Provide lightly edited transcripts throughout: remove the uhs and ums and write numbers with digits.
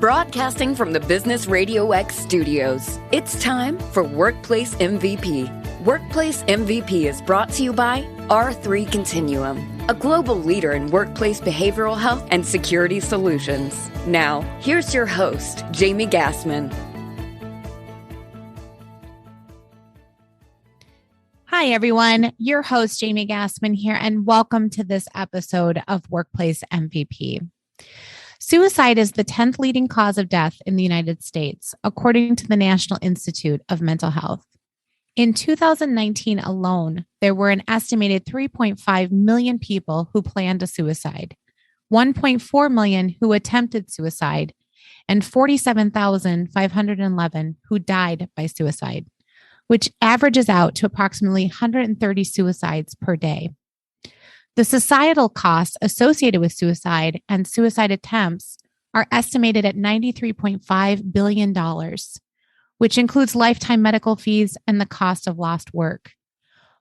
Broadcasting from the Business RadioX studios, it's time for Workplace MVP. Workplace MVP is brought to you by R3 Continuum, a global leader in workplace behavioral health and security solutions. Now, here's your host, Jamie Gassmann. Hi, everyone. Your host, Jamie Gassmann here, and welcome to this episode of Workplace MVP. Suicide is the 10th leading cause of death in the United States, according to the National Institute of Mental Health. In 2019 alone, there were an estimated 3.5 million people who planned a suicide, 1.4 million who attempted suicide, and 47,511 who died by suicide, which averages out to approximately 130 suicides per day. The societal costs associated with suicide and suicide attempts are estimated at $93.5 billion, which includes lifetime medical fees and the cost of lost work.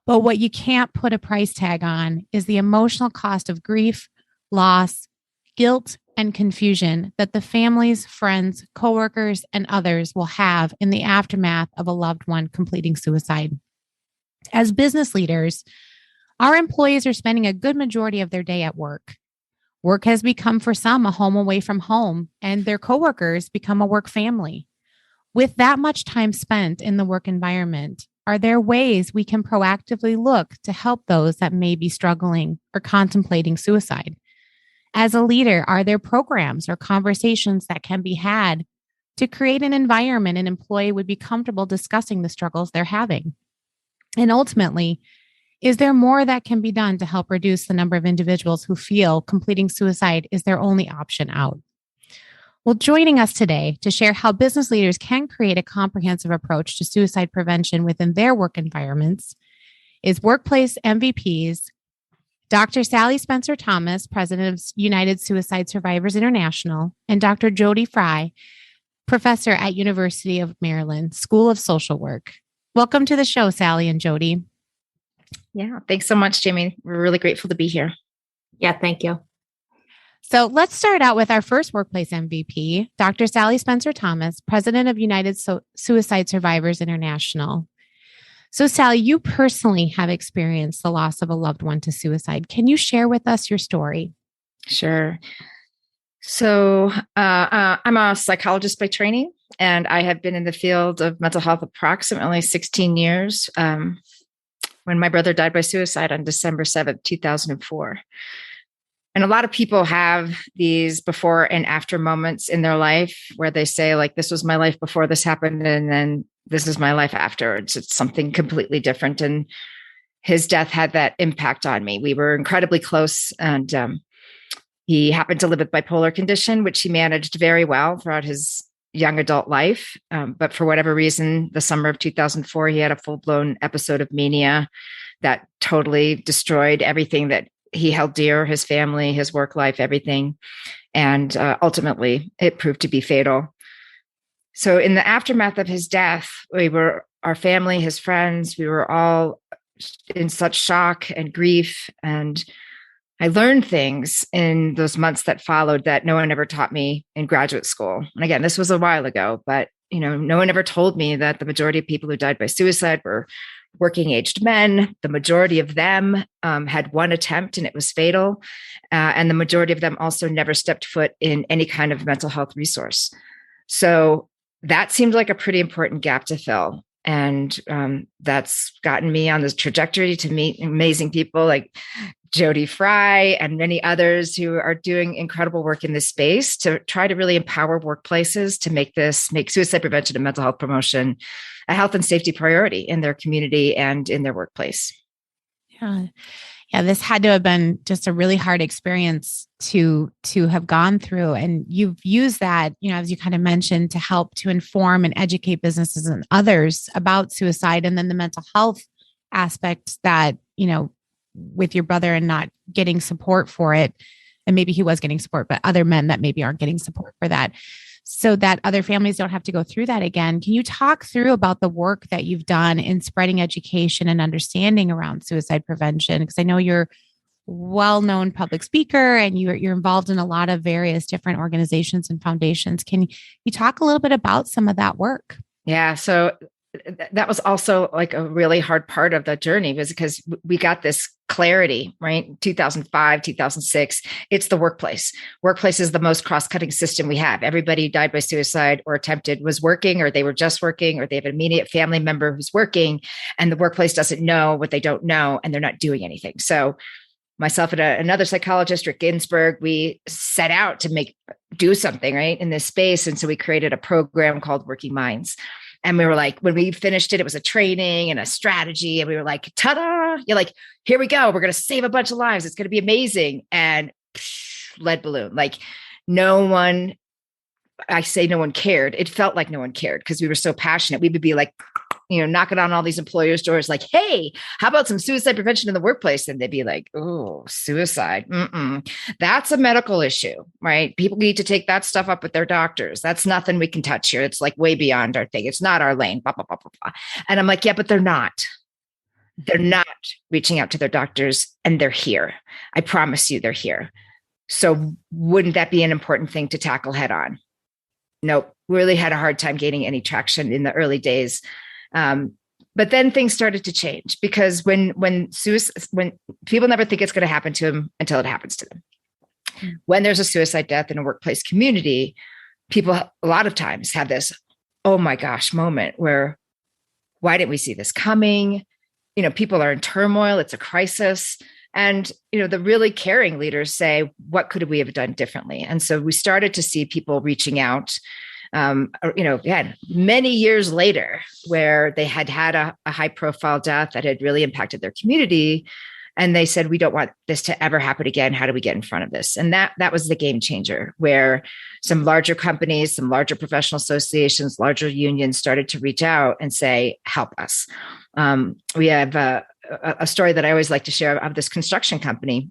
But what you can't put a price tag on is the emotional cost of grief, loss, guilt, and confusion that the families, friends, coworkers, and others will have in the aftermath of a loved one completing suicide. As business leaders, our employees are spending a good majority of their day at work. Work has become for some a home away from home, and their coworkers become a work family. With that much time spent in the work environment, are there ways we can proactively look to help those that may be struggling or contemplating suicide? As a leader, are there programs or conversations that can be had to create an environment an employee would be comfortable discussing the struggles they're having? And ultimately, is there more that can be done to help reduce the number of individuals who feel completing suicide is their only option out? Well, joining us today to share how business leaders can create a comprehensive approach to suicide prevention within their work environments is Workplace MVPs, Dr. Sally Spencer-Thomas, President of United Suicide Survivors International, and Dr. Jodi Frey, Professor at University of Maryland, School of Social Work. Welcome to the show, Sally and Jodi. Yeah, thanks so much, Jamie. We're really grateful to be here. Yeah, thank you. So let's start out with our first Workplace MVP, Dr. Sally Spencer-Thomas, President of United Suicide Survivors International. So Sally, you personally have experienced the loss of a loved one to suicide. Can you share with us your story? Sure. So I'm a psychologist by training, and I have been in the field of mental health approximately 16 years. When my brother died by suicide on December 7th, 2004. And a lot of people have these before and after moments in their life where they say, like, this was my life before this happened, and then this is my life afterwards. It's something completely different. And his death had that impact on me. We were incredibly close, and he happened to live with bipolar condition, which he managed very well throughout his young adult life. But for whatever reason, the summer of 2004, he had a full-blown episode of mania that totally destroyed everything that he held dear, his family, his work life, everything. And ultimately, it proved to be fatal. So in the aftermath of his death, our family, his friends, we were all in such shock and grief. And I learned things in those months that followed that no one ever taught me in graduate school. And again, this was a while ago, but no one ever told me that the majority of people who died by suicide were working-aged men. The majority of them had one attempt and it was fatal. And the majority of them also never stepped foot in any kind of mental health resource. So that seemed like a pretty important gap to fill. And that's gotten me on this trajectory to meet amazing people like Jodi Frey and many others who are doing incredible work in this space to try to really empower workplaces to make suicide prevention and mental health promotion a health and safety priority in their community and in their workplace. Yeah. Yeah, this had to have been just a really hard experience to have gone through. And you've used that, as you kind of mentioned, to help to inform and educate businesses and others about suicide, and then the mental health aspect that, with your brother and not getting support for it. And maybe he was getting support, but other men that maybe aren't getting support for that, so that other families don't have to go through that again. Can you talk through about the work that you've done in spreading education and understanding around suicide prevention? Because I know you're well-known public speaker, and you're involved in a lot of various different organizations and foundations. Can you talk a little bit about some of that work? Yeah. So that was also like a really hard part of the journey, was because we got this clarity, right? 2005, 2006, it's the workplace. Workplace is the most cross-cutting system we have. Everybody who died by suicide or attempted was working, or they were just working, or they have an immediate family member who's working, and the workplace doesn't know what they don't know, and they're not doing anything. So myself and another psychologist, Rick Ginsburg, we set out to do something, right, in this space. And so we created a program called Working Minds. And we were like, when we finished it, it was a training and a strategy. And we were like, ta-da, you're like, here we go. We're going to save a bunch of lives. It's going to be amazing. And lead balloon, like no one cared. It felt like no one cared because we were so passionate. We would be like, knocking on all these employers' doors, like, hey, how about some suicide prevention in the workplace? And they'd be like, oh, suicide. That's a medical issue, right? People need to take that stuff up with their doctors. That's nothing we can touch here. It's like way beyond our thing. It's not our lane, blah, blah, blah, blah, blah. And I'm like, yeah, but they're not. They're not reaching out to their doctors, and they're here. I promise you they're here. So wouldn't that be an important thing to tackle head on? Nope. Really had a hard time gaining any traction in the early days. But then things started to change, because when people never think it's going to happen to them until it happens to them. When there's a suicide death in a workplace community, people a lot of times have this, oh my gosh, moment where, why didn't we see this coming? People are in turmoil. It's a crisis. And, the really caring leaders say, what could we have done differently? And so we started to see people reaching out, many years later, where they had a high profile death that had really impacted their community. And they said, we don't want this to ever happen again. How do we get in front of this? And that was the game changer, where some larger companies, some larger professional associations, larger unions started to reach out and say, help us. We have a story that I always like to share of this construction company.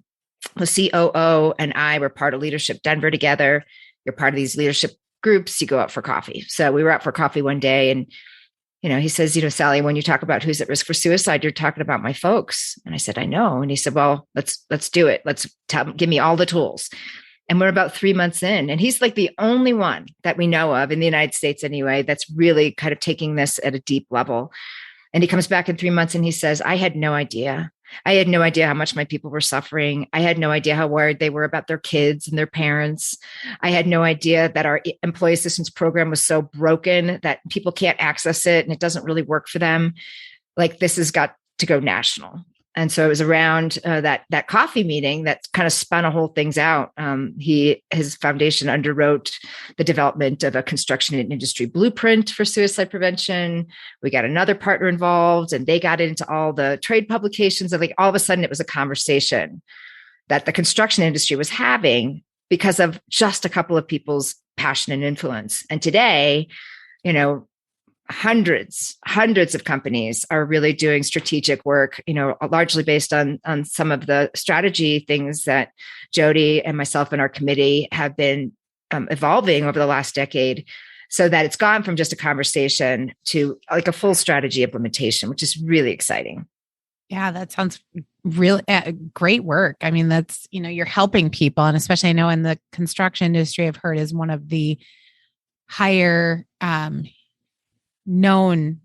The COO and I were part of Leadership Denver together. You're part of these leadership groups, you go out for coffee. So we were out for coffee one day, and, he says, Sally, when you talk about who's at risk for suicide, you're talking about my folks. And I said, I know. And he said, well, let's do it. Give me all the tools. And we're about 3 months in, and he's like the only one that we know of in the United States anyway, that's really kind of taking this at a deep level. And he comes back in 3 months and he says, I had no idea. I had no idea how much my people were suffering. I had no idea how worried they were about their kids and their parents. I had no idea that our employee assistance program was so broken that people can't access it and it doesn't really work for them. Like, this has got to go national. And so it was around that coffee meeting that kind of spun a whole things out. His foundation underwrote the development of a construction and industry blueprint for suicide prevention. We got another partner involved, and they got into all the trade publications. And like, all of a sudden, it was a conversation that the construction industry was having because of just a couple of people's passion and influence. And today, hundreds of companies are really doing strategic work, largely based on some of the strategy things that Jodi and myself and our committee have been evolving over the last decade, so that it's gone from just a conversation to like a full strategy implementation, which is really exciting. Yeah, that sounds really great work. I mean, that's, you're helping people. And especially, I know in the construction industry, I've heard is one of the higher known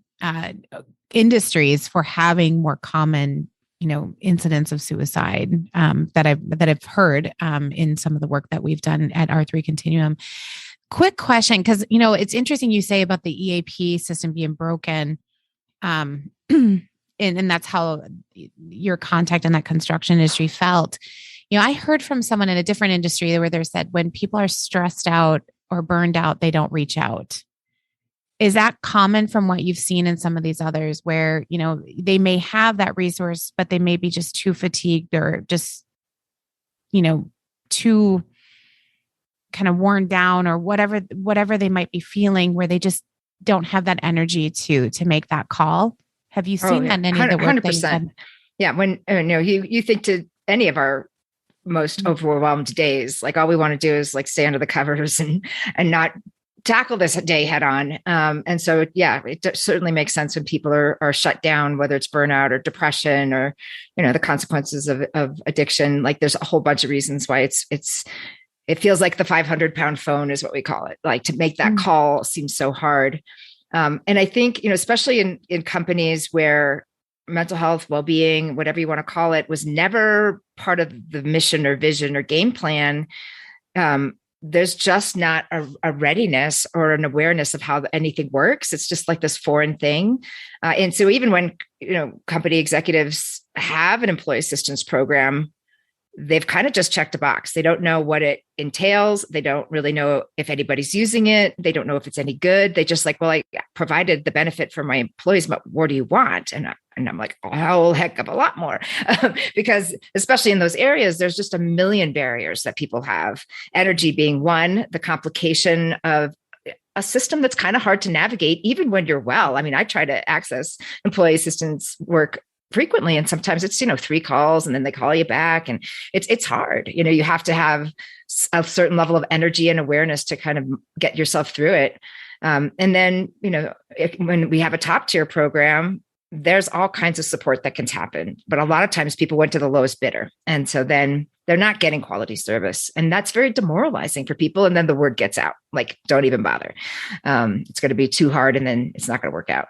industries for having more common, incidents of suicide that I've heard in some of the work that we've done at R3 Continuum. Quick question, because it's interesting you say about the EAP system being broken, and that's how your contact in that construction industry felt. I heard from someone in a different industry where they said when people are stressed out or burned out, they don't reach out. Is that common from what you've seen in some of these others where, they may have that resource, but they may be just too fatigued or just, too kind of worn down or whatever they might be feeling, where they just don't have that energy to make that call? Have you seen that in any of the work 100%. Yeah. When you think to any of our most overwhelmed days, like all we want to do is like stay under the covers and not tackle this day head on. And so, yeah, it certainly makes sense when people are shut down, whether it's burnout or depression or, the consequences of addiction. Like there's a whole bunch of reasons why it feels like the 500-pound phone is what we call it. Like to make that call seems so hard. And I think, especially in companies where mental health, well-being, whatever you want to call it, was never part of the mission or vision or game plan. There's just not a readiness or an awareness of how anything works. It's just like this foreign thing. And so even when, company executives have an employee assistance program, they've kind of just checked a box. They don't know what it entails. They don't really know if anybody's using it. They don't know if it's any good. They just like, well, I provided the benefit for my employees, but what do you want? And I'm like, a whole heck of a lot more, because especially in those areas, there's just a million barriers that people have. Energy being one, the complication of a system that's kind of hard to navigate, even when you're well. I mean, I try to access employee assistance work frequently, and sometimes it's 3 calls and then they call you back, and it's hard. You have to have a certain level of energy and awareness to kind of get yourself through it. And then when we have a top tier program, there's all kinds of support that can happen, but a lot of times people went to the lowest bidder, and so then they're not getting quality service, and that's very demoralizing for people. And then the word gets out, like, don't even bother. It's going to be too hard, and then it's not going to work out.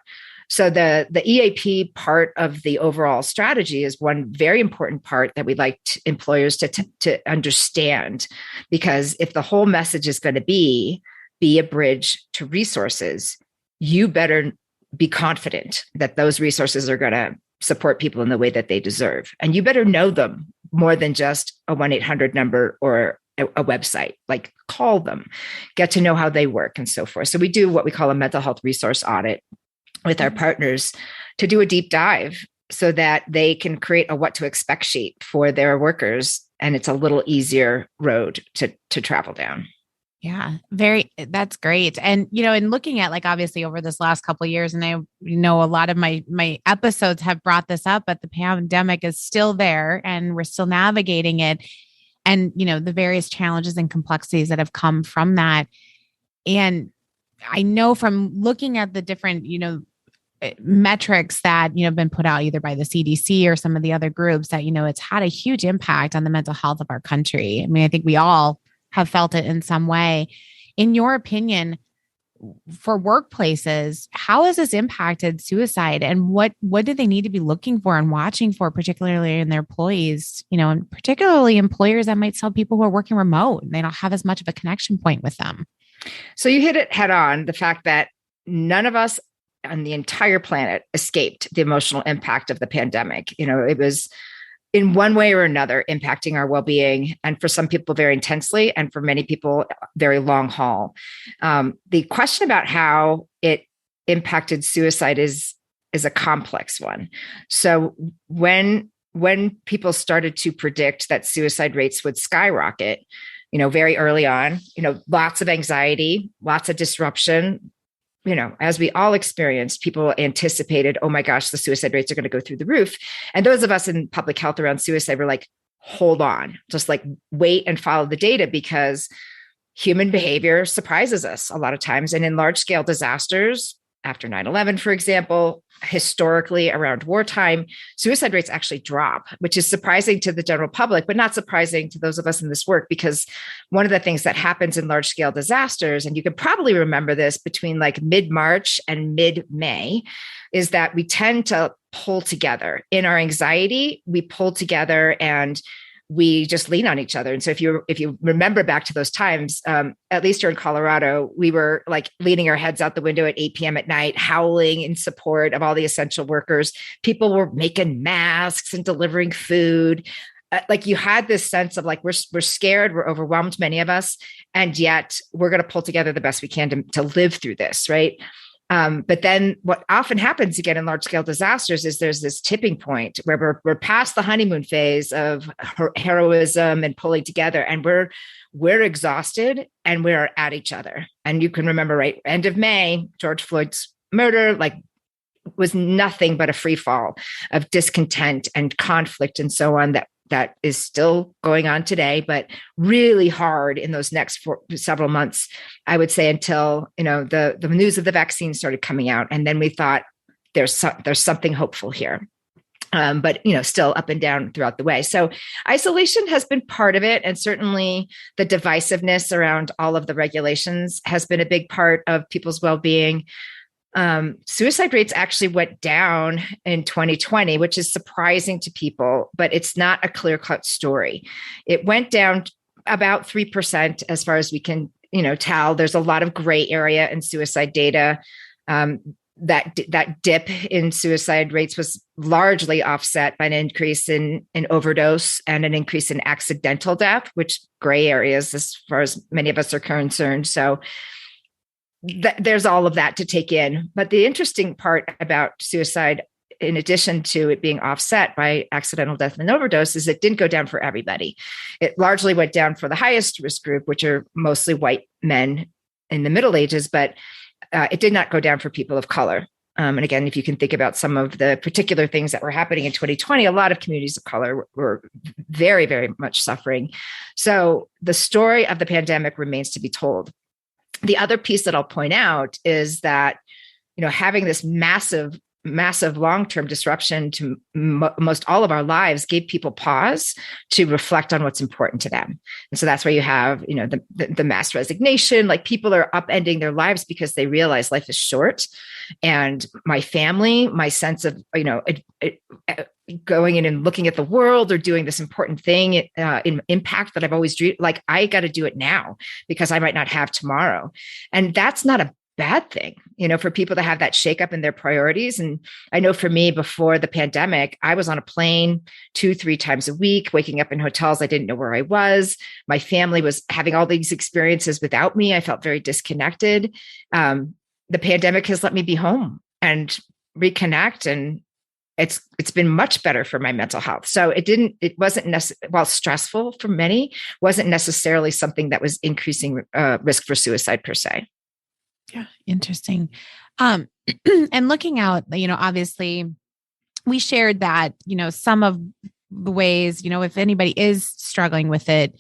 So the EAP part of the overall strategy is one very important part that we'd like employers to understand, because if the whole message is going to be a bridge to resources, you better be confident that those resources are going to support people in the way that they deserve. And you better know them more than just a 1-800 number or a website. Like, call them, get to know how they work and so forth. So we do what we call a mental health resource audit with our partners to do a deep dive so that they can create a what to expect sheet for their workers. And it's a little easier road to travel down. Yeah, that's great. And, in looking at, like, obviously over this last couple of years, and I know a lot of my episodes have brought this up, but the pandemic is still there and we're still navigating it. And, the various challenges and complexities that have come from that. And I know from looking at the different, metrics that, have been put out either by the CDC or some of the other groups that, it's had a huge impact on the mental health of our country. I mean, I think we all have felt it in some way. In your opinion, for workplaces, how has this impacted suicide, and what do they need to be looking for and watching for, particularly in their employees, and particularly employers that might tell people who are working remote and they don't have as much of a connection point with them? So you hit it head on, the fact that none of us on the entire planet escaped the emotional impact of the pandemic. It was in one way or another impacting our well-being, and for some people very intensely, and for many people very long haul. The question about how it impacted suicide is a complex one. So when people started to predict that suicide rates would skyrocket, very early on, lots of anxiety, lots of disruption. As we all experienced, people anticipated, oh my gosh, the suicide rates are going to go through the roof. And those of us in public health around suicide were like, hold on, just like wait and follow the data, because human behavior surprises us a lot of times. And in large scale disasters, after 9/11, for example, historically around wartime, suicide rates actually drop, which is surprising to the general public, but not surprising to those of us in this work, because one of the things that happens in large scale disasters, and you can probably remember this between like mid-March and mid-May, is that we tend to pull together. In our anxiety, we pull together and we just lean on each other. And so if you remember back to those times, at least here in Colorado, we were like leaning our heads out the window at 8 p.m. at night, howling in support of all the essential workers. People were making masks and delivering food. Like you had this sense of like, we're scared, we're overwhelmed, many of us, and yet we're going to pull together the best we can to live through this, right? But then what often happens again in large scale disasters is there's this tipping point where we're past the honeymoon phase of heroism and pulling together, and we're exhausted and we're at each other. And you can remember, right? End of May, George Floyd's murder, like was nothing but a free fall of discontent and conflict and so on that that is still going on today, but really hard in those next several months, I would say, until, the news of the vaccine started coming out. And then we thought there's something hopeful here. But, still up and down throughout the way. So isolation has been part of it. And certainly the divisiveness around all of the regulations has been a big part of people's well-being. Suicide rates actually went down in 2020, which is surprising to people, but it's not a clear-cut story. It went down about 3% as far as we can, tell. There's a lot of gray area in suicide data. That dip in suicide rates was largely offset by an increase in overdose and an increase in accidental death, which gray areas as far as many of us are concerned. So there's all of that to take in. But the interesting part about suicide, in addition to it being offset by accidental death and overdose, is it didn't go down for everybody. It largely went down for the highest risk group, which are mostly white men in the Middle Ages, but it did not go down for people of color. And again, if you can think about some of the particular things that were happening in 2020, a lot of communities of color were very, very much suffering. So the story of the pandemic remains to be told. The other piece that I'll point out is that, having this massive long-term disruption to most all of our lives gave people pause to reflect on what's important to them. And so that's where you have, the mass resignation, like people are upending their lives because they realize life is short. And my family, my sense of, going in and looking at the world or doing this important thing in impact that I've always dreamed, like I got to do it now because I might not have tomorrow. And that's not a bad thing, for people to have that shakeup in their priorities. And I know for me, before the pandemic, I was on a plane 2-3 times a week, waking up in hotels. I didn't know where I was. My family was having all these experiences without me. I felt very disconnected. The pandemic has let me be home and reconnect. And it's been much better for my mental health. So it wasn't while stressful for many, wasn't necessarily something that was increasing risk for suicide per se. Yeah. Interesting. And looking out, obviously we shared that, some of the ways, if anybody is struggling with it,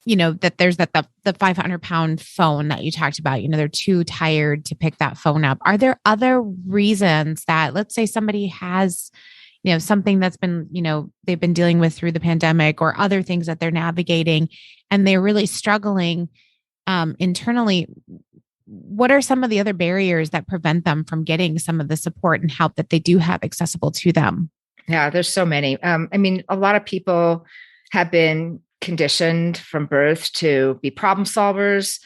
that there's the 500-pound phone that you talked about, they're too tired to pick that phone up. Are there other reasons that, let's say somebody has, something that's been, they've been dealing with through the pandemic or other things that they're navigating and they're really struggling internally? What are some of the other barriers that prevent them from getting some of the support and help that they do have accessible to them? Yeah, there's so many. A lot of people have been conditioned from birth to be problem solvers,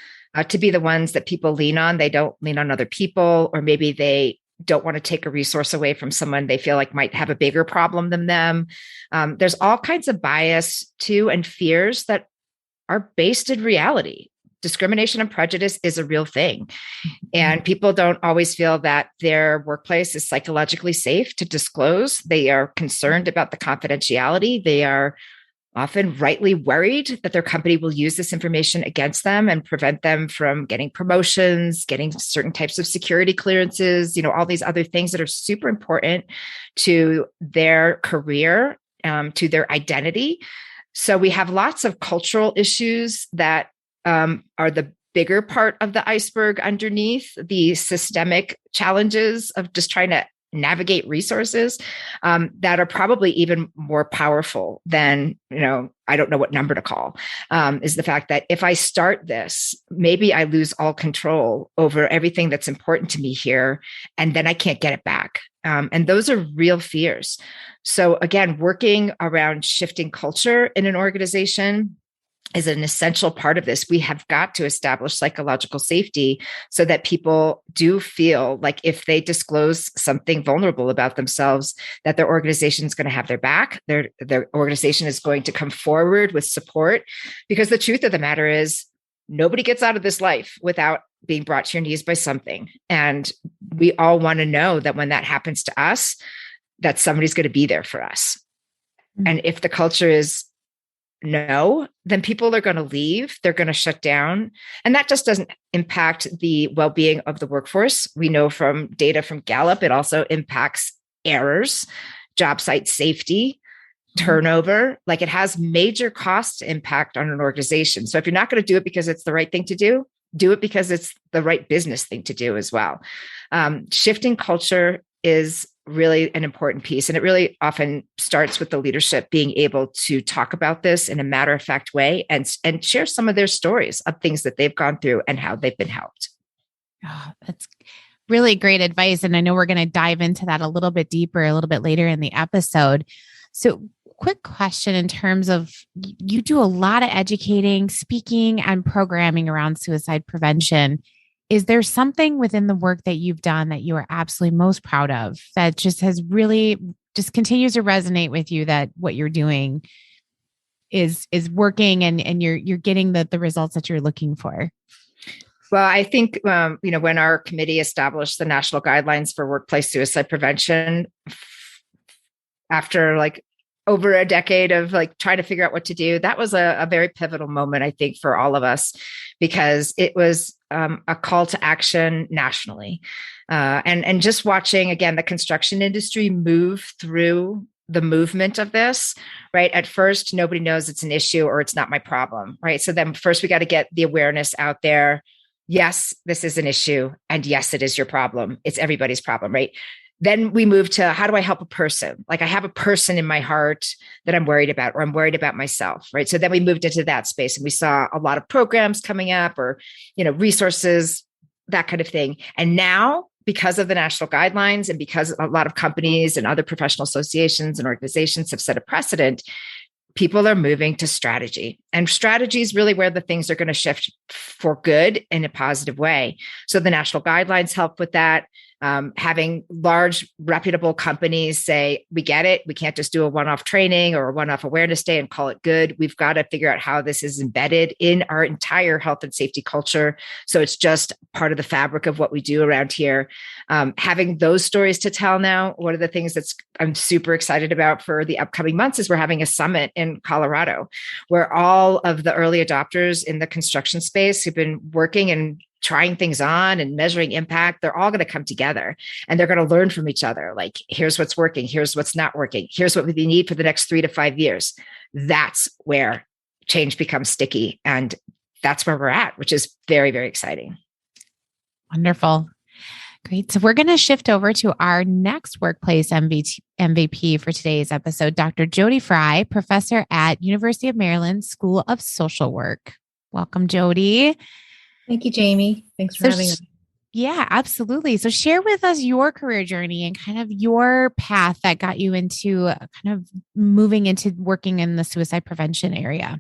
to be the ones that people lean on. They don't lean on other people, or maybe they don't want to take a resource away from someone they feel like might have a bigger problem than them. There's all kinds of bias too, and fears that are based in reality. Discrimination and prejudice is a real thing. And people don't always feel that their workplace is psychologically safe to disclose. They are concerned about the confidentiality. They are often rightly worried that their company will use this information against them and prevent them from getting promotions, getting certain types of security clearances, all these other things that are super important to their career, to their identity. So we have lots of cultural issues that are the bigger part of the iceberg underneath the systemic challenges of just trying to navigate resources that are probably even more powerful than, I don't know what number to call, is the fact that if I start this, maybe I lose all control over everything that's important to me here, and then I can't get it back. And those are real fears. So again, working around shifting culture in an organization is an essential part of this. We have got to establish psychological safety so that people do feel like if they disclose something vulnerable about themselves, that their organization is going to have their back. Their organization is going to come forward with support, because the truth of the matter is nobody gets out of this life without being brought to your knees by something. And we all want to know that when that happens to us, that somebody's going to be there for us. Mm-hmm. And if the culture is no, then people are going to leave. They're going to shut down. And that just doesn't impact the well-being of the workforce. We know from data from Gallup, it also impacts errors, job site safety, turnover, like it has major cost impact on an organization. So if you're not going to do it because it's the right thing to do it because it's the right business thing to do as well. Shifting culture is really an important piece. And it really often starts with the leadership being able to talk about this in a matter-of-fact way and share some of their stories of things that they've gone through and how they've been helped. Oh, that's really great advice. And I know we're going to dive into that a little bit deeper, a little bit later in the episode. So quick question in terms of, you do a lot of educating, speaking, and programming around suicide prevention. Is there something within the work that you've done that you are absolutely most proud of that just has really just continues to resonate with you, that what you're doing is working and you're getting the results that you're looking for? Well, I think, when our committee established the national guidelines for workplace suicide prevention, after over a decade of trying to figure out what to do, that was a very pivotal moment, I think, for all of us, because it was a call to action nationally. And just watching, again, the construction industry move through the movement of this, right? At first, nobody knows it's an issue or it's not my problem, right? So then first we got to get the awareness out there. Yes, this is an issue. And yes, it is your problem. It's everybody's problem, right? Then we move to, how do I help a person? I have a person in my heart that I'm worried about, or I'm worried about myself, right? So then we moved into that space and we saw a lot of programs coming up, or, resources, that kind of thing. And now, because of the national guidelines and because a lot of companies and other professional associations and organizations have set a precedent, people are moving to strategy. And strategy is really where the things are going to shift for good in a positive way. So the national guidelines help with that. Having large, reputable companies say, we get it. We can't just do a one-off training or a one-off awareness day and call it good. We've got to figure out how this is embedded in our entire health and safety culture. So it's just part of the fabric of what we do around here. Having those stories to tell now, one of the things I'm super excited about for the upcoming months is we're having a summit in Colorado where all of the early adopters in the construction space who've been working and trying things on and measuring impact, they're all going to come together and they're going to learn from each other. Here's what's working. Here's what's not working. Here's what we need for the next 3 to 5 years. That's where change becomes sticky. And that's where we're at, which is very, very exciting. Wonderful. Great. So we're going to shift over to our next workplace MVP for today's episode, Dr. Jodi Frey, professor at University of Maryland School of Social Work. Welcome, Jodi. Thank you, Jamie. Thanks for having me. Yeah, absolutely. So share with us your career journey and kind of your path that got you into kind of moving into working in the suicide prevention area.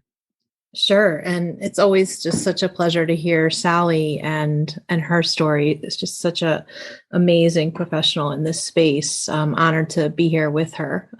Sure. And it's always just such a pleasure to hear Sally and her story. It's just such a amazing professional in this space. I'm honored to be here with her.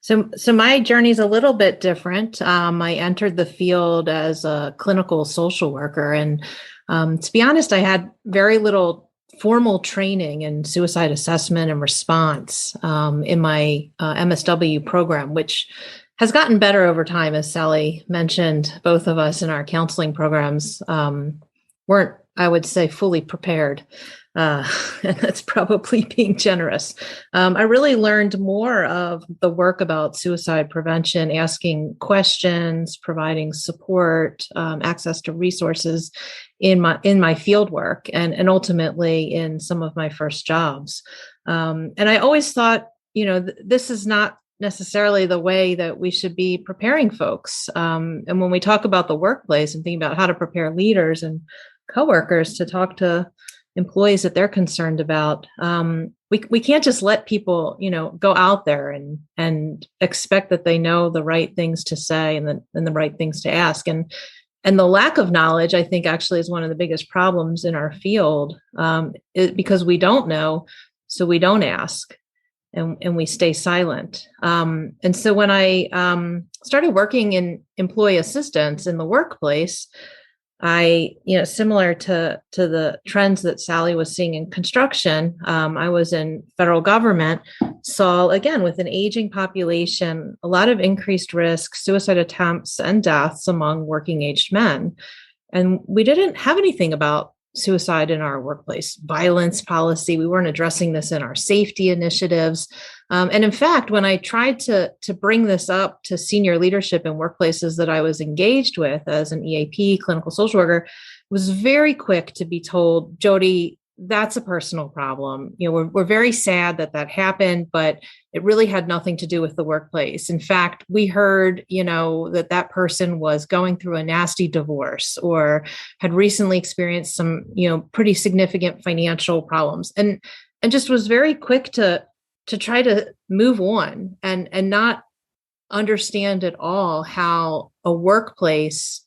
So my journey is a little bit different. I entered the field as a clinical social worker. And to be honest, I had very little formal training in suicide assessment and response in my MSW program, which has gotten better over time. As Sally mentioned, both of us in our counseling programs weren't, I would say, fully prepared. And that's probably being generous. I really learned more of the work about suicide prevention, asking questions, providing support, access to resources in my field work, and ultimately in some of my first jobs. And I always thought, this is not necessarily the way that we should be preparing folks. And when we talk about the workplace and think about how to prepare leaders and coworkers to talk to employees that they're concerned about, we can't just let people, go out there and expect that they know the right things to say and the right things to ask. And the lack of knowledge, I think, actually is one of the biggest problems in our field, because we don't know, so we don't ask. And we stay silent. And so when I started working in employee assistance in the workplace, I, similar to the trends that Sally was seeing in construction, I was in federal government, saw, again, with an aging population, a lot of increased risk, suicide attempts and deaths among working aged men. And we didn't have anything about suicide in our workplace violence policy. We weren't addressing this in our safety initiatives. And in fact, when I tried to bring this up to senior leadership in workplaces that I was engaged with as an EAP, clinical social worker, was very quick to be told, Jodi, that's a personal problem. We're very sad that happened, but it really had nothing to do with the workplace. In fact, we heard, that person was going through a nasty divorce or had recently experienced some, pretty significant financial problems, and just was very quick to try to move on and not understand at all how a workplace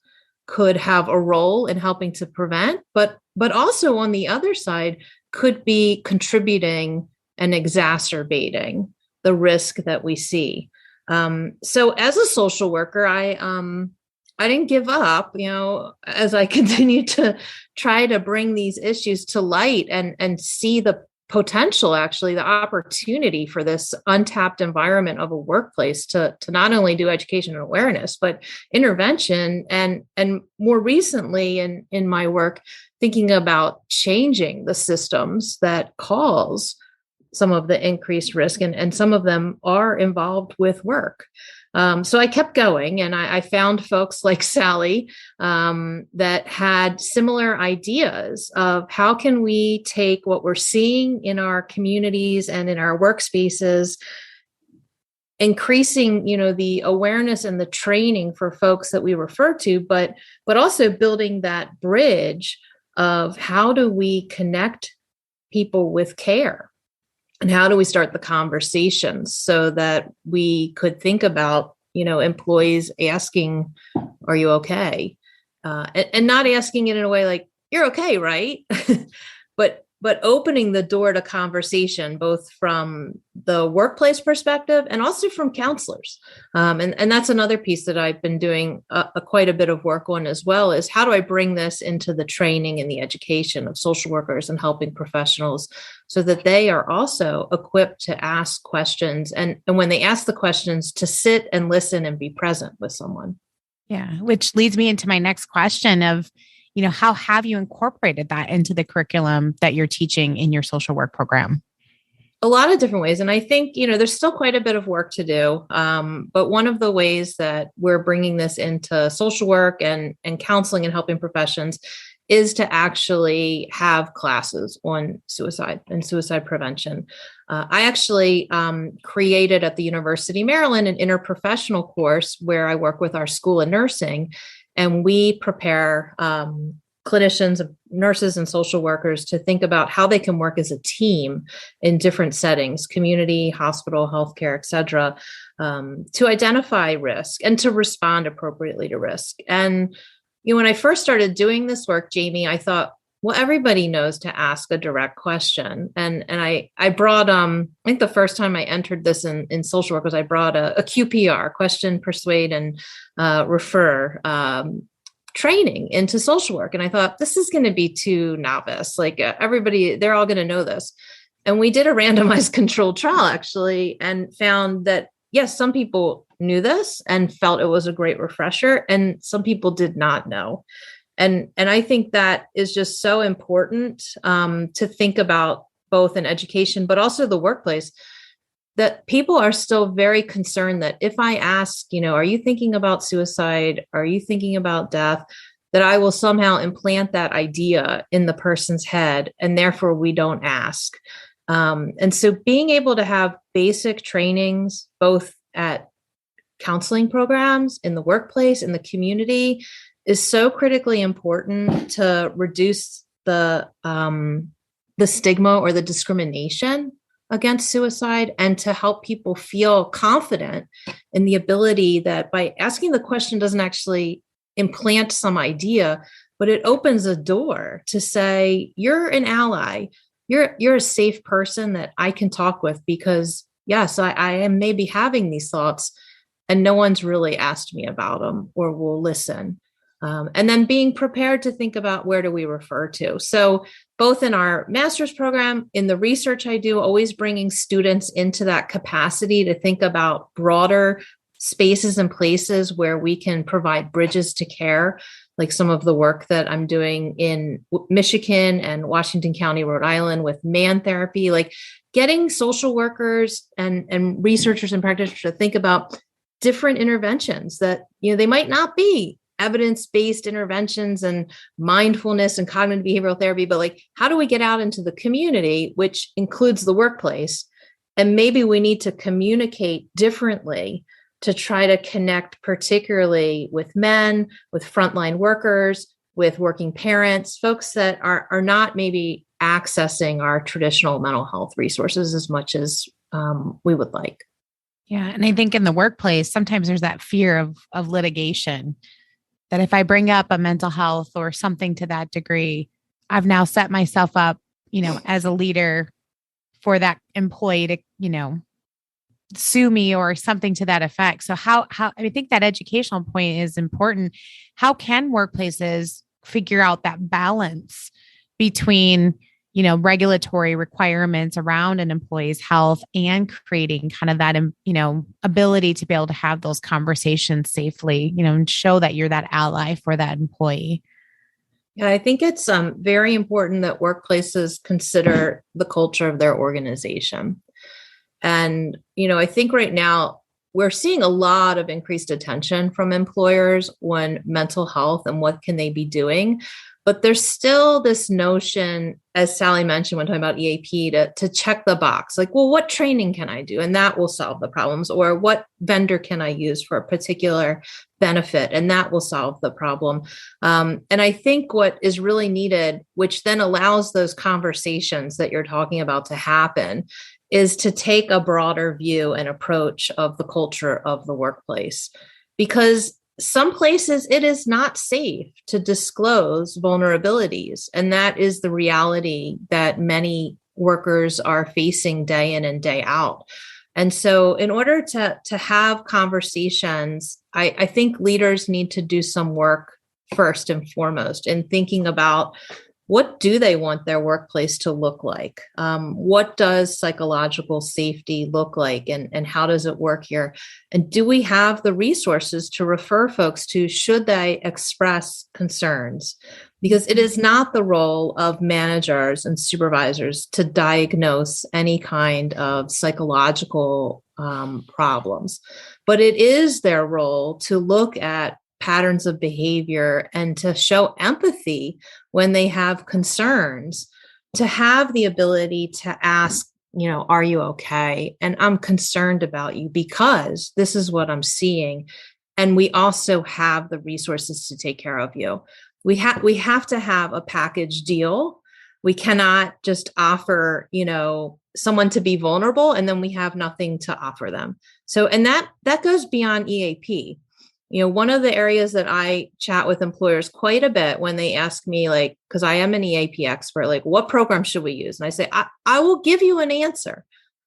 could have a role in helping to prevent, but also on the other side could be contributing and exacerbating the risk that we see. So as a social worker, I didn't give up, as I continue to try to bring these issues to light and see the potential, actually, the opportunity for this untapped environment of a workplace to not only do education and awareness, but intervention. And more recently in my work, thinking about changing the systems that cause some of the increased risk, and some of them are involved with work. So I kept going, and I found folks like Sally that had similar ideas of how can we take what we're seeing in our communities and in our workspaces, increasing, the awareness and the training for folks that we refer to, but also building that bridge of how do we connect people with care. And how do we start the conversations so that we could think about, employees asking, are you okay? And not asking it in a way like, you're okay, right? but opening the door to conversation, both from the workplace perspective and also from counselors. And that's another piece that I've been doing quite a bit of work on as well, is how do I bring this into the training and the education of social workers and helping professionals so that they are also equipped to ask questions. And when they ask the questions, to sit and listen and be present with someone. Yeah, which leads me into my next question of, how have you incorporated that into the curriculum that you're teaching in your social work program? A lot of different ways. And I think, there's still quite a bit of work to do. But one of the ways that we're bringing this into social work and counseling and helping professions is to actually have classes on suicide and suicide prevention. I actually created at the University of Maryland an interprofessional course where I work with our school of nursing, and we prepare clinicians, nurses, and social workers to think about how they can work as a team in different settings, community, hospital, healthcare, et cetera, to identify risk and to respond appropriately to risk. And when I first started doing this work, Jamie, I thought, well, everybody knows to ask a direct question. And I brought, I think the first time I entered this in social work was I brought a QPR, question, persuade, and refer training into social work. And I thought, this is going to be too novice. Like everybody, they're all going to know this. And we did a randomized controlled trial actually, and found that, yes, some people knew this and felt it was a great refresher, and some people did not know. And I think that is just so important to think about, both in education, but also the workplace, that people are still very concerned that if I ask, are you thinking about suicide? Are you thinking about death? That I will somehow implant that idea in the person's head, and therefore we don't ask. And so being able to have basic trainings, both at counseling programs, in the workplace, in the community, is so critically important to reduce the stigma or the discrimination against suicide, and to help people feel confident in the ability that by asking the question doesn't actually implant some idea, but it opens a door to say, you're an ally, you're a safe person that I can talk with, because yes, I am maybe having these thoughts and no one's really asked me about them or will listen. And then being prepared to think about, where do we refer to? So both in our master's program, in the research I do, always bringing students into that capacity to think about broader spaces and places where we can provide bridges to care, like some of the work that I'm doing in Michigan and Washington County, Rhode Island with man therapy, like getting social workers and researchers and practitioners to think about different interventions that, they might not be evidence-based interventions and mindfulness and cognitive behavioral therapy, but like, how do we get out into the community, which includes the workplace? And maybe we need to communicate differently to try to connect particularly with men, with frontline workers, with working parents, folks that are not maybe accessing our traditional mental health resources as much as we would like. Yeah. And I think in the workplace, sometimes there's that fear of litigation, that if I bring up a mental health or something to that degree, I've now set myself up, as a leader for that employee to, sue me or something to that effect. So how I think that educational point is important. How can workplaces figure out that balance between, regulatory requirements around an employee's health and creating kind of that, ability to be able to have those conversations safely, and show that you're that ally for that employee? Yeah, I think it's very important that workplaces consider the culture of their organization. And, I think right now we're seeing a lot of increased attention from employers on mental health and what can they be doing. But there's still this notion, as Sally mentioned when talking about EAP, to check the box. Like, well, what training can I do? And that will solve the problems. Or what vendor can I use for a particular benefit? And that will solve the problem. And I think what is really needed, which then allows those conversations that you're talking about to happen, is to take a broader view and approach of the culture of the workplace. Because some places it is not safe to disclose vulnerabilities. And that is the reality that many workers are facing day in and day out. And so in order to have conversations, I think leaders need to do some work first and foremost in thinking about, what do they want their workplace to look like? What does psychological safety look like? And how does it work here? And do we have the resources to refer folks to should they express concerns? Because it is not the role of managers and supervisors to diagnose any kind of psychological problems, but it is their role to look at patterns of behavior and to show empathy when they have concerns, to have the ability to ask, are you okay? And I'm concerned about you because this is what I'm seeing. And we also have the resources to take care of you. We have to have a package deal. We cannot just offer, someone to be vulnerable and then we have nothing to offer them. So, and that goes beyond EAP. One of the areas that I chat with employers quite a bit when they ask me, like, because I am an EAP expert, like, what program should we use? And I say, I will give you an answer.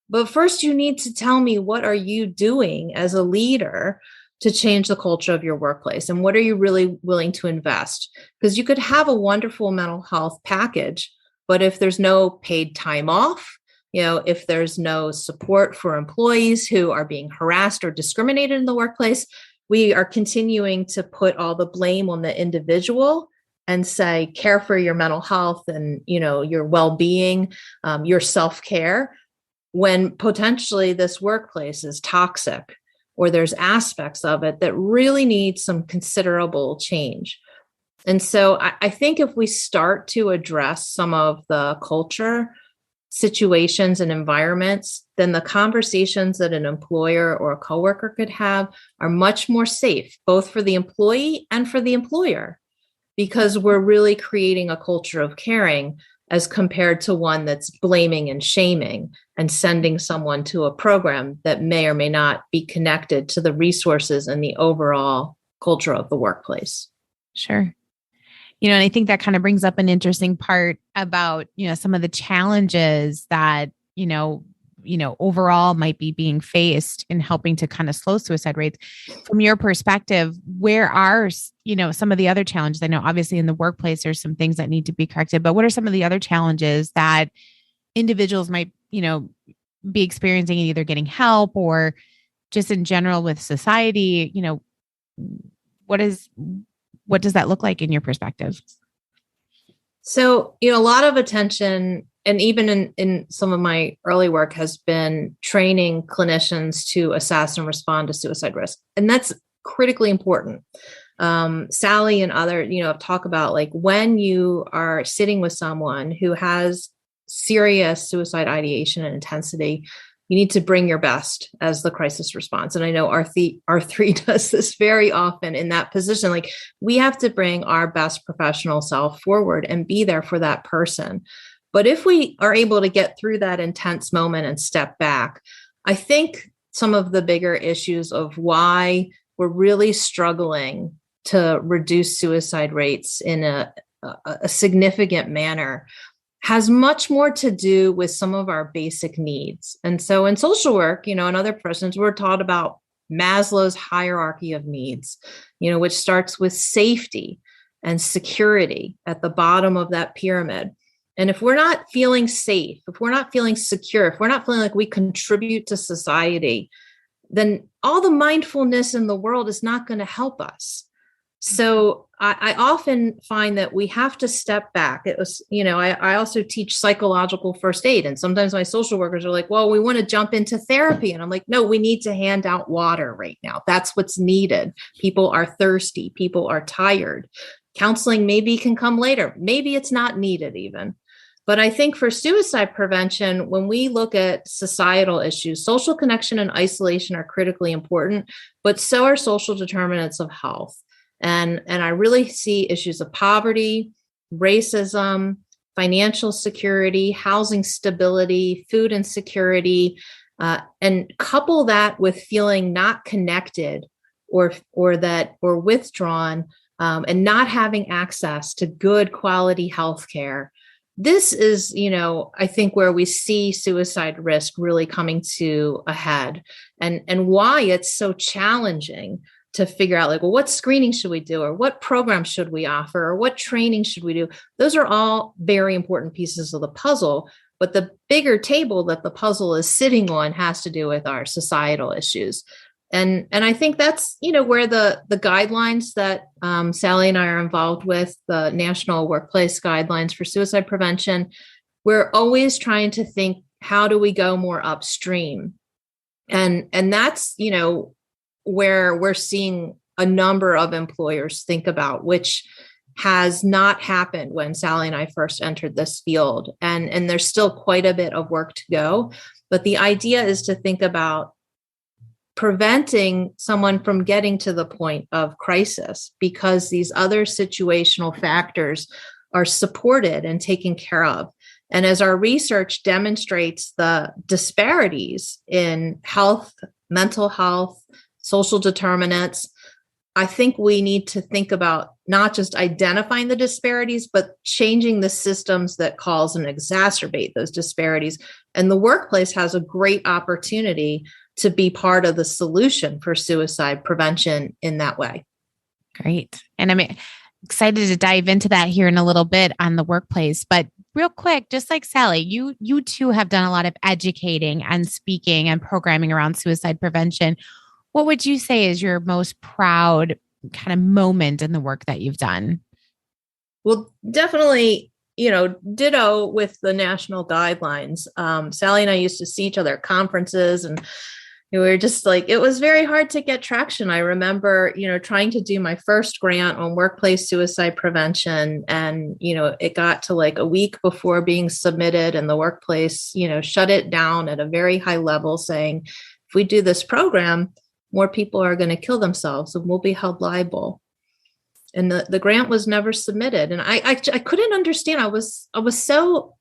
But first, you need to tell me, what are you doing as a leader to change the culture of your workplace? And what are you really willing to invest? Because you could have a wonderful mental health package, but if there's no paid time off, if there's no support for employees who are being harassed or discriminated in the workplace, we are continuing to put all the blame on the individual and say, care for your mental health and, your well-being, your self-care, when potentially this workplace is toxic or there's aspects of it that really need some considerable change. And so I think if we start to address some of the culture situations and environments, then the conversations that an employer or a coworker could have are much more safe, both for the employee and for the employer, because we're really creating a culture of caring as compared to one that's blaming and shaming and sending someone to a program that may or may not be connected to the resources and the overall culture of the workplace. Sure. And I think that kind of brings up an interesting part about, some of the challenges that, overall might be being faced in helping to kind of slow suicide rates. From your perspective, where are, some of the other challenges? I know obviously in the workplace, there's some things that need to be corrected, but what are some of the other challenges that individuals might, be experiencing in either getting help or just in general with society, what does that look like in your perspective? So, a lot of attention, and even in some of my early work, has been training clinicians to assess and respond to suicide risk. And that's critically important. Sally and other, talk about like when you are sitting with someone who has serious suicide ideation and intensity, you need to bring your best as the crisis response. And I know R3 does this very often in that position. Like, we have to bring our best professional self forward and be there for that person. But if we are able to get through that intense moment and step back, I think some of the bigger issues of why we're really struggling to reduce suicide rates in a significant manner has much more to do with some of our basic needs. And so in social work, and other professions, we're taught about Maslow's hierarchy of needs, which starts with safety and security at the bottom of that pyramid. And if we're not feeling safe, if we're not feeling secure, if we're not feeling like we contribute to society, then all the mindfulness in the world is not going to help us. So I often find that we have to step back. It was, I also teach psychological first aid. And sometimes my social workers are like, well, we want to jump into therapy. And I'm like, no, we need to hand out water right now. That's what's needed. People are thirsty. People are tired. Counseling maybe can come later. Maybe it's not needed even. But I think for suicide prevention, when we look at societal issues, social connection and isolation are critically important, but so are social determinants of health. And I really see issues of poverty, racism, financial security, housing stability, food insecurity, and couple that with feeling not connected or withdrawn, and not having access to good quality healthcare. This is, I think where we see suicide risk really coming to a head, and why it's so challenging to figure out, like, well, what screening should we do, or what program should we offer, or what training should we do? Those are all very important pieces of the puzzle. But the bigger table that the puzzle is sitting on has to do with our societal issues. And I think that's, where the guidelines that Sally and I are involved with, the National Workplace Guidelines for Suicide Prevention, we're always trying to think, how do we go more upstream? And that's, where we're seeing a number of employers think about, which has not happened when Sally and I first entered this field. And there's still quite a bit of work to go. But the idea is to think about preventing someone from getting to the point of crisis, because these other situational factors are supported and taken care of. And as our research demonstrates, the disparities in health, mental health, social determinants, I think we need to think about not just identifying the disparities, but changing the systems that cause and exacerbate those disparities. And the workplace has a great opportunity to be part of the solution for suicide prevention in that way. Great. And I'm excited to dive into that here in a little bit on the workplace. But real quick, just like Sally, you too have done a lot of educating and speaking and programming around suicide prevention. What would you say is your most proud kind of moment in the work that you've done? Well, definitely, ditto with the national guidelines. Sally and I used to see each other at conferences, and we were just like, it was very hard to get traction. I remember, trying to do my first grant on workplace suicide prevention. And, it got to like a week before being submitted, and the workplace, shut it down at a very high level, saying, if we do this program, more people are going to kill themselves and we'll be held liable. And the grant was never submitted. And I couldn't understand. I was so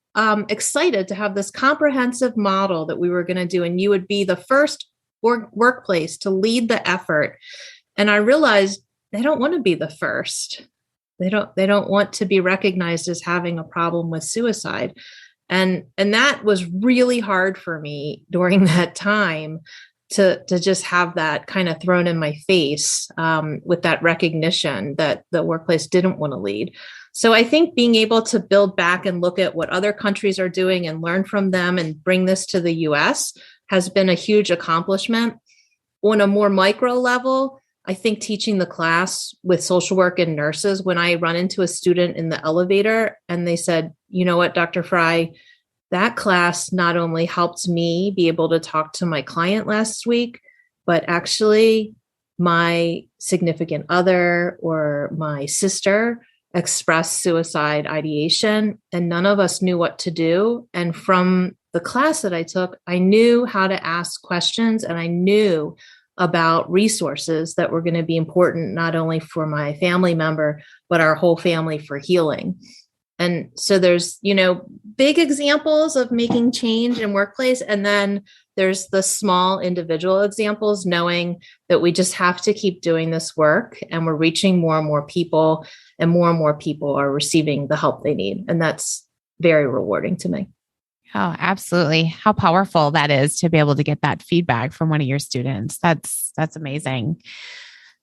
excited to have this comprehensive model that we were going to do. And you would be the first workplace to lead the effort. And I realized they don't want to be the first. They don't want to be recognized as having a problem with suicide. And that was really hard for me during that time, to just have that kind of thrown in my face, with that recognition that the workplace didn't want to lead. So I think being able to build back and look at what other countries are doing and learn from them and bring this to the US has been a huge accomplishment. on a more micro level, I think teaching the class with social work and nurses, when I run into a student in the elevator and they said, you know what, Dr. Frey, that class not only helped me be able to talk to my client last week, but actually my significant other or my sister expressed suicide ideation and none of us knew what to do. And from the class that I took, I knew how to ask questions and I knew about resources that were going to be important, not only for my family member, but our whole family for healing. And so there's, big examples of making change in workplace. And then there's the small individual examples, knowing that we just have to keep doing this work and we're reaching more and more people are receiving the help they need. And that's very rewarding to me. Oh, absolutely. How powerful that is to be able to get that feedback from one of your students. That's amazing.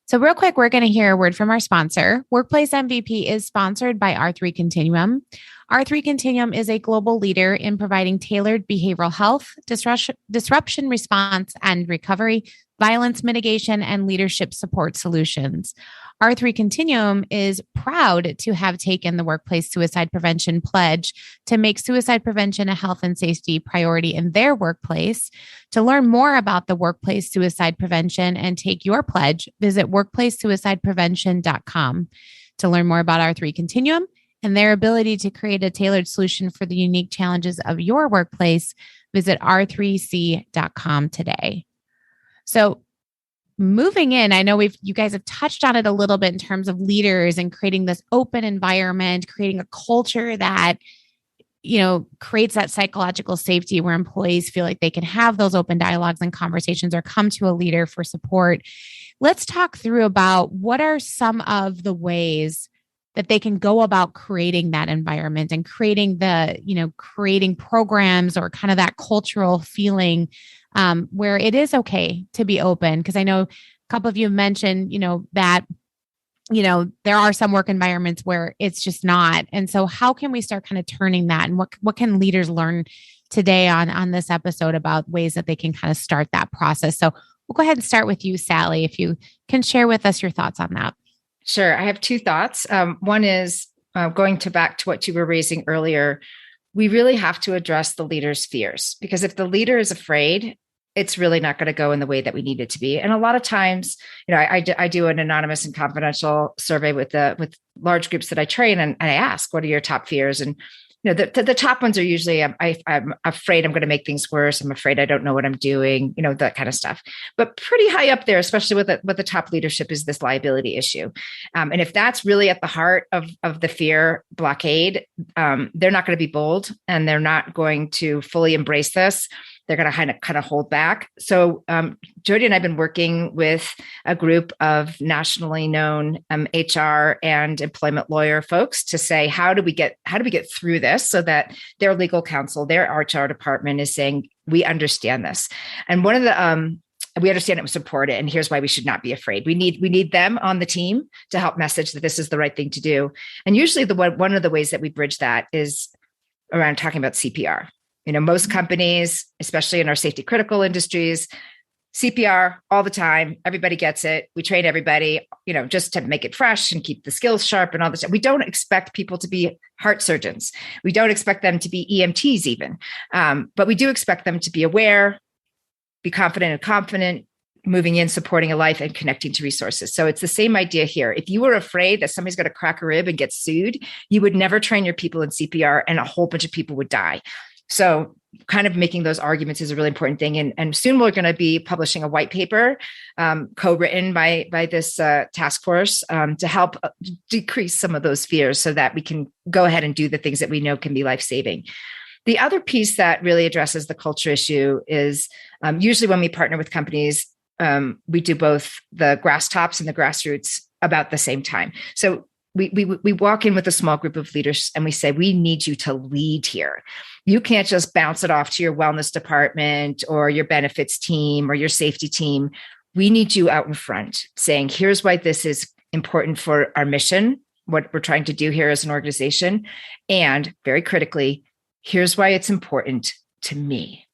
So real quick, we're going to hear a word from our sponsor. Workplace MVP is sponsored by R3 Continuum. R3 Continuum is a global leader in providing tailored behavioral health, disruption response and recovery, violence mitigation, and leadership support solutions. R3 Continuum is proud to have taken the Workplace Suicide Prevention Pledge to make suicide prevention a health and safety priority in their workplace. To learn more about the workplace suicide prevention and take your pledge, visit workplacesuicideprevention.com. To learn more about R3 Continuum and their ability to create a tailored solution for the unique challenges of your workplace, visit r3c.com today. So, moving in, I know you guys have touched on it a little bit in terms of leaders and creating this open environment, creating a culture that, creates that psychological safety where employees feel like they can have those open dialogues and conversations or come to a leader for support. Let's talk through about what are some of the ways that they can go about creating that environment and creating creating programs or kind of that cultural feeling where it is okay to be open. Because I know a couple of you have mentioned, that, there are some work environments where it's just not. And so how can we start kind of turning that? And what can leaders learn today on this episode about ways that they can kind of start that process? So we'll go ahead and start with you, Sally, if you can share with us your thoughts on that. Sure. I have two thoughts. One is going back to what you were raising earlier. We really have to address the leader's fears, because if the leader is afraid, it's really not going to go in the way that we need it to be. And a lot of times, I do an anonymous and confidential survey with large groups that I train, and I ask, what are your top fears? And the top ones are usually, I'm afraid I'm going to make things worse. I'm afraid I don't know what I'm doing, that kind of stuff. But pretty high up there, especially with the top leadership, is this liability issue. And if that's really at the heart of the fear blockade, they're not going to be bold and they're not going to fully embrace this. They're going to kind of hold back. So Jodi and I have been working with a group of nationally known HR and employment lawyer folks to say, how do we get through this so that their legal counsel, their HR department is saying, we understand this. And one of the we understand it was supported, and here's why we should not be afraid. We need them on the team to help message that this is the right thing to do. And usually one of the ways that we bridge that is around talking about CPR. Most companies, especially in our safety critical industries, CPR all the time. Everybody gets it. We train everybody, just to make it fresh and keep the skills sharp and all this. We don't expect people to be heart surgeons. We don't expect them to be EMTs even. But we do expect them to be aware, be confident and confident, moving in, supporting a life, and connecting to resources. So it's the same idea here. If you were afraid that somebody's going to crack a rib and get sued, you would never train your people in CPR and a whole bunch of people would die. So kind of making those arguments is a really important thing. And soon we're going to be publishing a white paper co-written by this task force to help decrease some of those fears so that we can go ahead and do the things that we know can be life-saving. The other piece that really addresses the culture issue is usually when we partner with companies, we do both the grass tops and the grassroots about the same time. So we walk in with a small group of leaders and we say, we need you to lead here. You can't just bounce it off to your wellness department or your benefits team or your safety team. We need you out in front saying, here's why this is important for our mission, what we're trying to do here as an organization. And very critically, here's why it's important to me.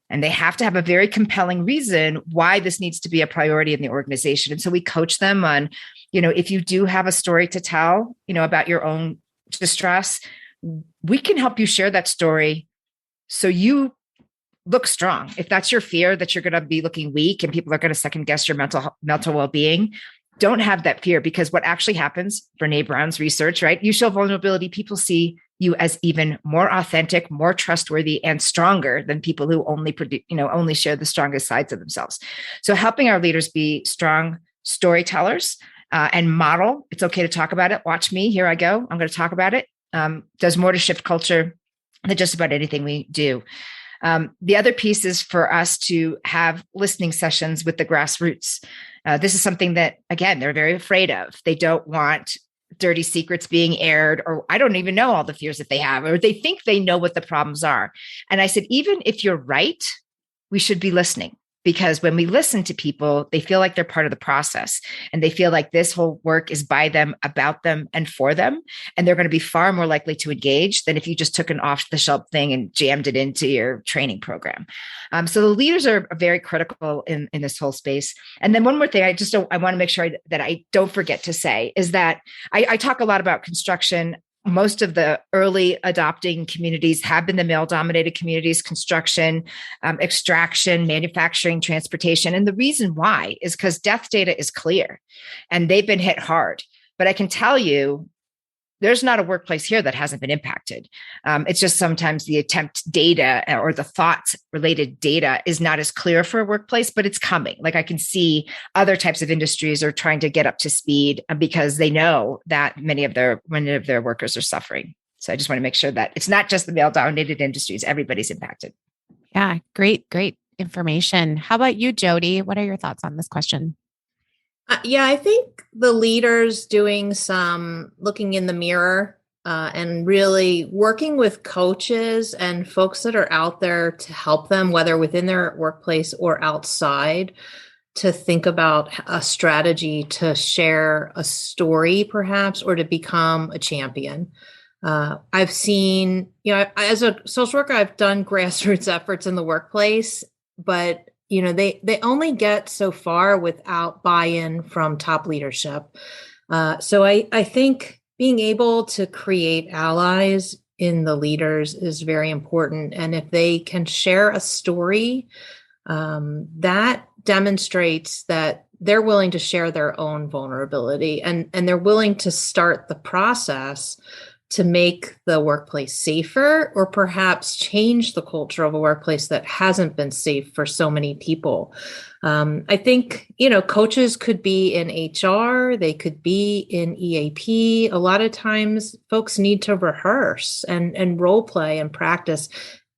And they have to have a very compelling reason why this needs to be a priority in the organization. And so we coach them on, if you do have a story to tell, about your own distress, we can help you share that story so you look strong. If that's your fear that you're going to be looking weak and people are going to second guess your mental well-being, don't have that fear, because what actually happens, Brene Brown's research, right? You show vulnerability, people see you as even more authentic, more trustworthy, and stronger than people who only share the strongest sides of themselves. So helping our leaders be strong storytellers and model. It's okay to talk about it. Watch me. Here I go. I'm going to talk about it. Does more to shift culture than just about anything we do. The other piece is for us to have listening sessions with the grassroots. This is something that, again, they're very afraid of. They don't want dirty secrets being aired, or I don't even know all the fears that they have, or they think they know what the problems are. And I said, even if you're right, we should be listening, because when we listen to people, they feel like they're part of the process, and they feel like this whole work is by them, about them, and for them. And they're going to be far more likely to engage than if you just took an off-the-shelf thing and jammed it into your training program. So the leaders are very critical in this whole space. And then one more thing, I want to make sure that I don't forget to say is that I talk a lot about construction. Most of the early adopting communities have been the male-dominated communities: construction, extraction, manufacturing, transportation. And the reason why is because death data is clear and they've been hit hard. But I can tell you, there's not a workplace here that hasn't been impacted. It's just sometimes the attempt data or the thoughts related data is not as clear for a workplace, but it's coming. Like I can see other types of industries are trying to get up to speed because they know that many of their workers are suffering. So I just want to make sure that it's not just the male dominated industries, everybody's impacted. Yeah, great information. How about you, Jodi? What are your thoughts on this question? I think the leaders doing some looking in the mirror and really working with coaches and folks that are out there to help them, whether within their workplace or outside, to think about a strategy to share a story, perhaps, or to become a champion. I've seen, as a social worker, I've done grassroots efforts in the workplace, but they only get so far without buy-in from top leadership. So I think being able to create allies in the leaders is very important. And if they can share a story, that demonstrates that they're willing to share their own vulnerability and they're willing to start the process to make the workplace safer, or perhaps change the culture of a workplace that hasn't been safe for so many people. I think, coaches could be in HR, they could be in EAP. A lot of times folks need to rehearse and role play and practice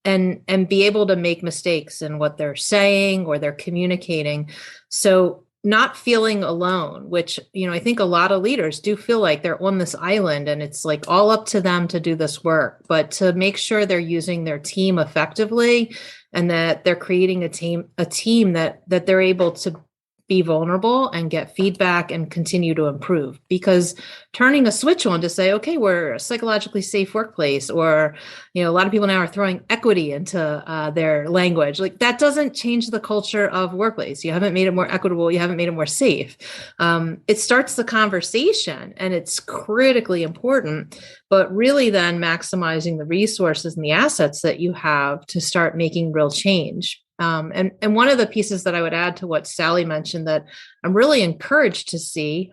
and be able to make mistakes in what they're saying or they're communicating. So not feeling alone, which, I think a lot of leaders do feel like they're on this island and it's like all up to them to do this work, but to make sure they're using their team effectively and that they're creating a team that they're able to be vulnerable and get feedback and continue to improve. Because turning a switch on to say, okay, we're a psychologically safe workplace, or, a lot of people now are throwing equity into their language. Like that doesn't change the culture of workplace. You haven't made it more equitable. You haven't made it more safe. It starts the conversation and it's critically important, but really then maximizing the resources and the assets that you have to start making real change. And one of the pieces that I would add to what Sally mentioned that I'm really encouraged to see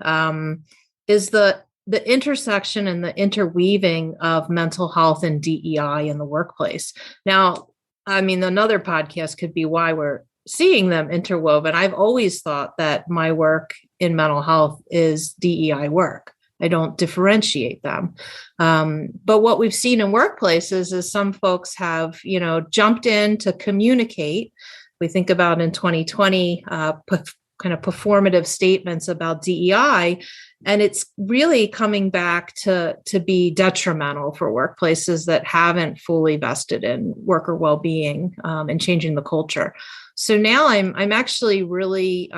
is the intersection and the interweaving of mental health and DEI in the workplace. Now, another podcast could be why we're seeing them interwoven. I've always thought that my work in mental health is DEI work. I don't differentiate them. But what we've seen in workplaces is some folks have, jumped in to communicate. We think about in 2020, kind of performative statements about DEI, and it's really coming back to be detrimental for workplaces that haven't fully vested in worker well-being and changing the culture. So now I'm actually really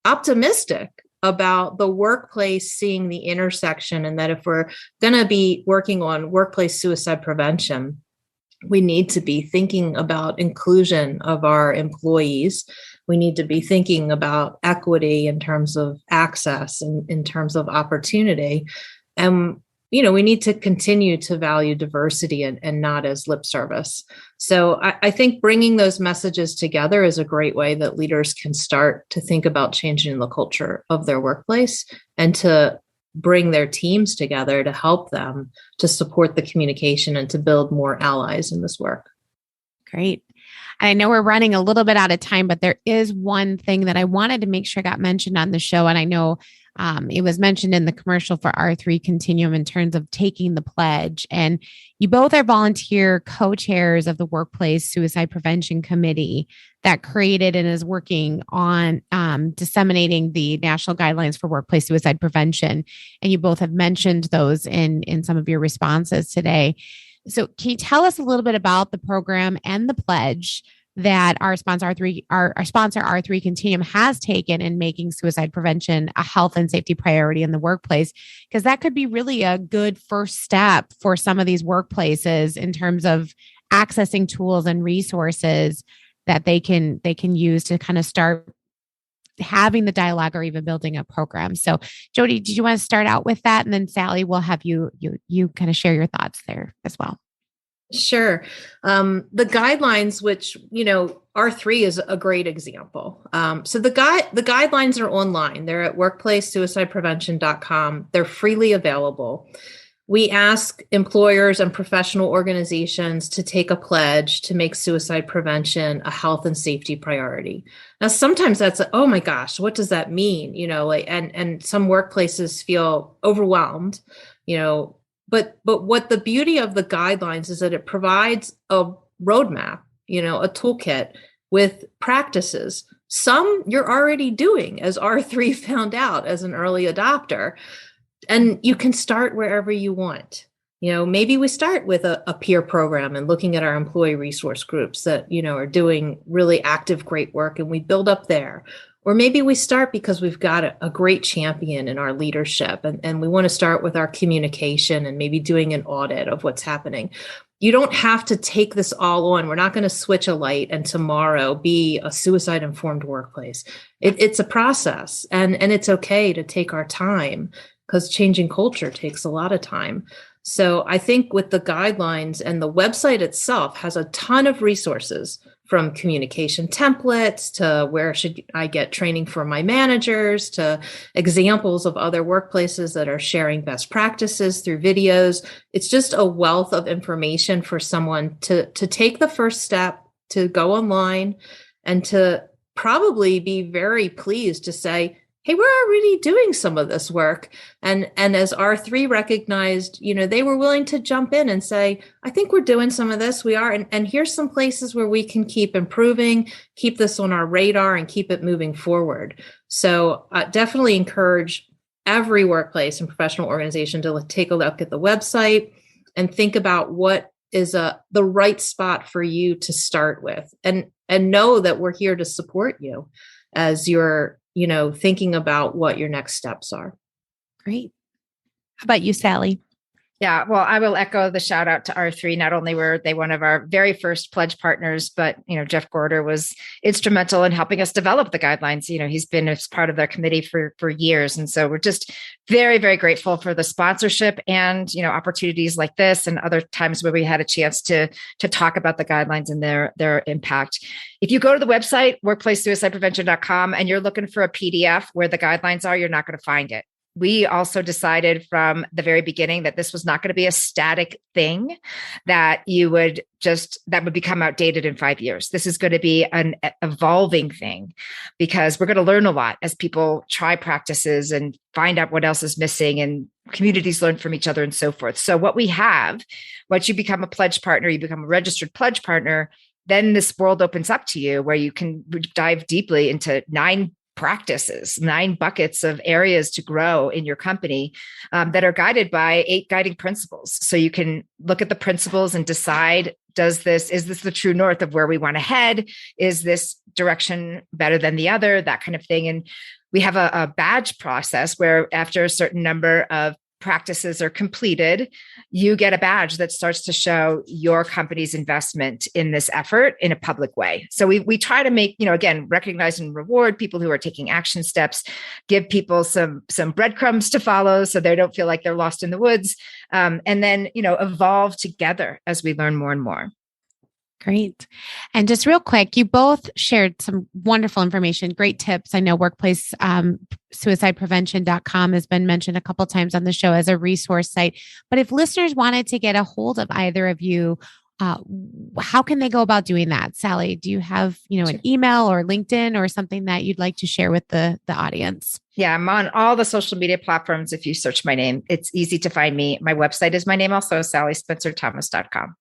optimistic about the workplace seeing the intersection, and that if we're going to be working on workplace suicide prevention, We need to be thinking about inclusion of our employees. We need to be thinking about equity in terms of access and in terms of opportunity. And, we need to continue to value diversity and not as lip service. So I think bringing those messages together is a great way that leaders can start to think about changing the culture of their workplace and to bring their teams together to help them to support the communication and to build more allies in this work. Great. I know we're running a little bit out of time, but there is one thing that I wanted to make sure got mentioned on the show. And I know it was mentioned in the commercial for R3 Continuum in terms of taking the pledge. And you both are volunteer co-chairs of the Workplace Suicide Prevention Committee that created and is working on disseminating the national guidelines for workplace suicide prevention. And you both have mentioned those in some of your responses today. So can you tell us a little bit about the program and the pledge that our sponsor R3 Continuum has taken in making suicide prevention a health and safety priority in the workplace? Because that could be really a good first step for some of these workplaces in terms of accessing tools and resources that they can use to kind of start having the dialogue or even building a program. So Jodi, did you want to start out with that? And then Sally, we'll have you kind of share your thoughts there as well. Sure. The guidelines, which, R3 is a great example. So the guidelines are online. They're at workplacesuicideprevention.com. They're freely available. We ask employers and professional organizations to take a pledge to make suicide prevention a health and safety priority. Now, sometimes that's, oh my gosh, what does that mean? And some workplaces feel overwhelmed, but what the beauty of the guidelines is that it provides a roadmap, a toolkit with practices. Some you're already doing, as R3 found out as an early adopter. And you can start wherever you want. Maybe we start with a peer program and looking at our employee resource groups that, are doing really active, great work, and we build up there. Or maybe we start because we've got a great champion in our leadership and we want to start with our communication and maybe doing an audit of what's happening. You don't have to take this all on. We're not going to switch a light and tomorrow be a suicide-informed workplace. It's a process and it's okay to take our time, because changing culture takes a lot of time. So I think with the guidelines, and the website itself has a ton of resources, from communication templates to where should I get training for my managers, to examples of other workplaces that are sharing best practices through videos. It's just a wealth of information for someone to take the first step, to go online and to probably be very pleased to say, hey, we're already doing some of this work. And as R3 recognized, they were willing to jump in and say, I think we're doing some of this. We are. And here's some places where we can keep improving, keep this on our radar and keep it moving forward. So definitely encourage every workplace and professional organization to take a look at the website and think about what is the right spot for you to start with, and know that we're here to support you as you're thinking about what your next steps are. Great. How about you, Sally? Yeah, well, I will echo the shout out to R3. Not only were they one of our very first pledge partners, but, Jeff Gorder was instrumental in helping us develop the guidelines. He's been as part of their committee for years. And so we're just very, very grateful for the sponsorship and, opportunities like this and other times where we had a chance to talk about the guidelines and their impact. If you go to the website, workplacesuicideprevention.com, and you're looking for a PDF where the guidelines are, you're not going to find it. We also decided from the very beginning that this was not going to be a static thing that would become outdated in 5 years. This is going to be an evolving thing, because we're going to learn a lot as people try practices and find out what else is missing, and communities learn from each other and so forth. So once you become a pledge partner, you become a registered pledge partner, then this world opens up to you where you can dive deeply into 9 buckets of areas to grow in your company that are guided by 8 guiding principles. So you can look at the principles and decide, is this the true north of where we want to head? Is this direction better than the other? That kind of thing. And we have a badge process where after a certain number of practices are completed, you get a badge that starts to show your company's investment in this effort in a public way. So we try to make, again, recognize and reward people who are taking action steps, give people some breadcrumbs to follow so they don't feel like they're lost in the woods, and then, evolve together as we learn more and more. Great. And just real quick, you both shared some wonderful information, great tips. I know workplace suicideprevention.com has been mentioned a couple of times on the show as a resource site. But if listeners wanted to get a hold of either of you, how can they go about doing that? Sally, do you have, an email or LinkedIn or something that you'd like to share with the audience? Yeah, I'm on all the social media platforms. If you search my name, it's easy to find me. My website is my name also, sallyspencerthomas.com.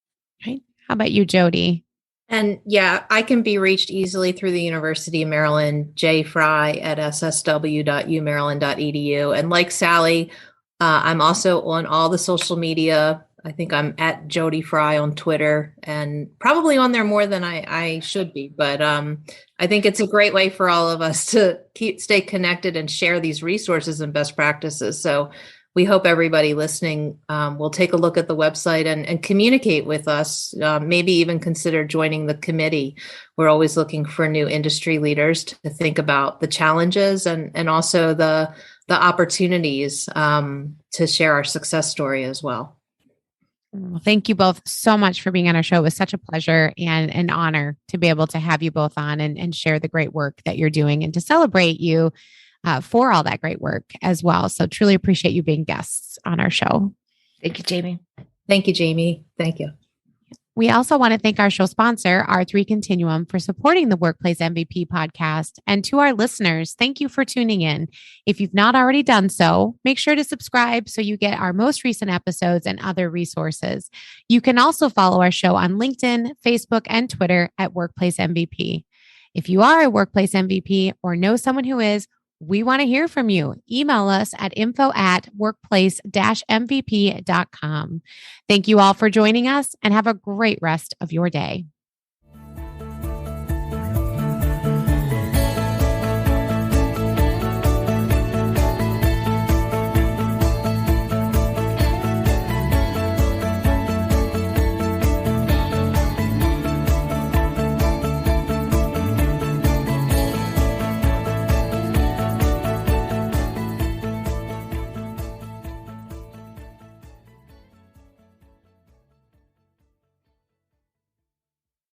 Right. How about you, Jodi? And yeah, I can be reached easily through the University of Maryland, jfrey@ssw.umaryland.edu. And like Sally, I'm also on all the social media. I think I'm at Jodi Frey on Twitter and probably on there more than I should be. But I think it's a great way for all of us to stay connected and share these resources and best practices. So we hope everybody listening will take a look at the website and communicate with us, maybe even consider joining the committee. We're always looking for new industry leaders to think about the challenges and also the opportunities to share our success story as well. Well, thank you both so much for being on our show. It was such a pleasure and an honor to be able to have you both on and share the great work that you're doing and to celebrate you for all that great work as well. So truly appreciate you being guests on our show. Thank you, Jamie. Thank you, Jamie. Thank you. We also want to thank our show sponsor, R3 Continuum, for supporting the Workplace MVP podcast. And to our listeners, thank you for tuning in. If you've not already done so, make sure to subscribe so you get our most recent episodes and other resources. You can also follow our show on LinkedIn, Facebook, and Twitter at Workplace MVP. If you are a Workplace MVP or know someone who is, we want to hear from you. Email us at info@workplace-mvp.com. Thank you all for joining us and have a great rest of your day.